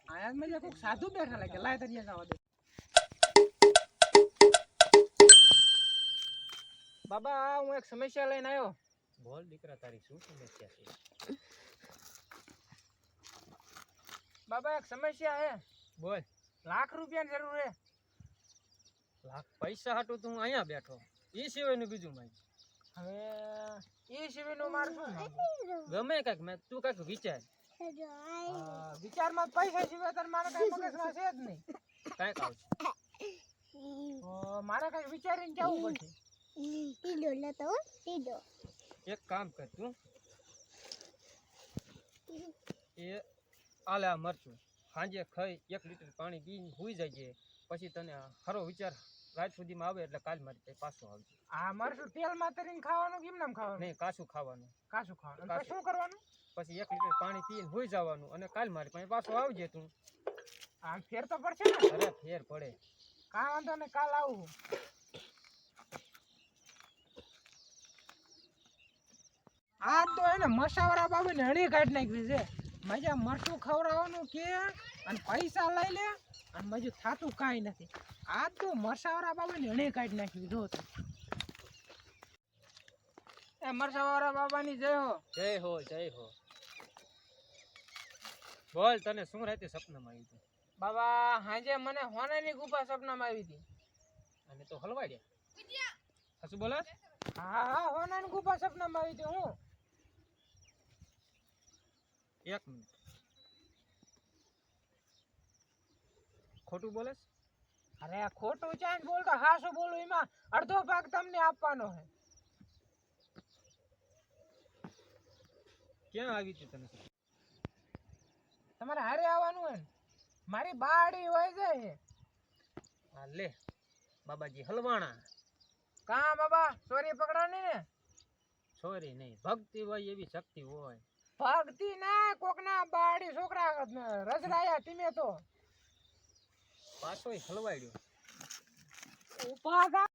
આયા મજા કોક સાધુ બેઠા લાગે લાય તરિયા જવા દે બાબા હું એક સમસ્યા લઈને આવ્યો બોલ દીકરા તારી શું સમસ્યા છે બાબા એક સમસ્યા હે બોલ લાખ રૂપિયાની જરૂર હે લાખ પૈસા હાટું તું અહીંયા બેઠો ઈ સિવાયનું બીજું માંગ હવે એ સિવાયનું માર શું ગમે કાંઈક મેં તું કાંઈક વિચાર વિચારમાં પૈસા સિવાય તાર મારે કઈ મગજમાં છે જ નહીં કાંઈક આવશે મારે કઈ વિચારીને કેવું પડશે એક કામ કર તું એ આલે આ મરચું સાંજે ખાઈ 1 લીટર પાણી પીને હુઈ જાય પછી તને ખરો વિચાર રાત સુધીમાં આવે એટલે કાલ મારી પાસે પાછો આવજે આ મરચું તેલમાં તરીને ખાવાનું કેમ નામ ખાવાનું નહીં કાચું ખાવાનું કાચું ખાવાનું પછી શું કરવાનું પછી 1 લીટર પાણી પીને હુઈ જવાનું અને કાલ મારી પાસે પાછો આવજે તું આમ ફેર તો પડશે ને અરે ફેર પડે કાં વાંધો ને કાલ આવું આ તો એને મસાવરા બાબુને હણી કાઢી નાખવી છે મજા મરચું ખવડાવવાનું કે અને પૈસા લઈ લે અને મજુ થાતું કાંઈ નથી આ તો મસાવરા બાબાને હણી કાઢી નાખવી જો તો એ મસાવરા બાબાની જય હો જય હો જય હો બોલ તને શું રાતે સપનામાં આવ્યું હતું બાબા હાજે મને હોનાની ગુફા સપનામાં આવી હતી અને તો હલવાડ્યા હસુ બોલા હા હોનાની ગુફા સપનામાં આવી હતી હું 1 મિનિટ ખોટું બોલેસ અરે ખોટું ચાંદ બોલતો હાસું બોલું એમાં અડધો ભાગ તમને આપવાનો છે ક્યાં આવી હતી તને તમારે હારે આવવાનું હોય ને મારી બાડી હોય જાય હા લે બાબાજી હલવાણા કા બાબા ચોરી પકડવાની ને સોરી નહીં ભક્તિ હોય એવી શક્તિ હોય ભક્તિ ના કોક ના બાડી છોકરા રજરાયા તમે તો પાછો હલવાડ્યો ઉભા થા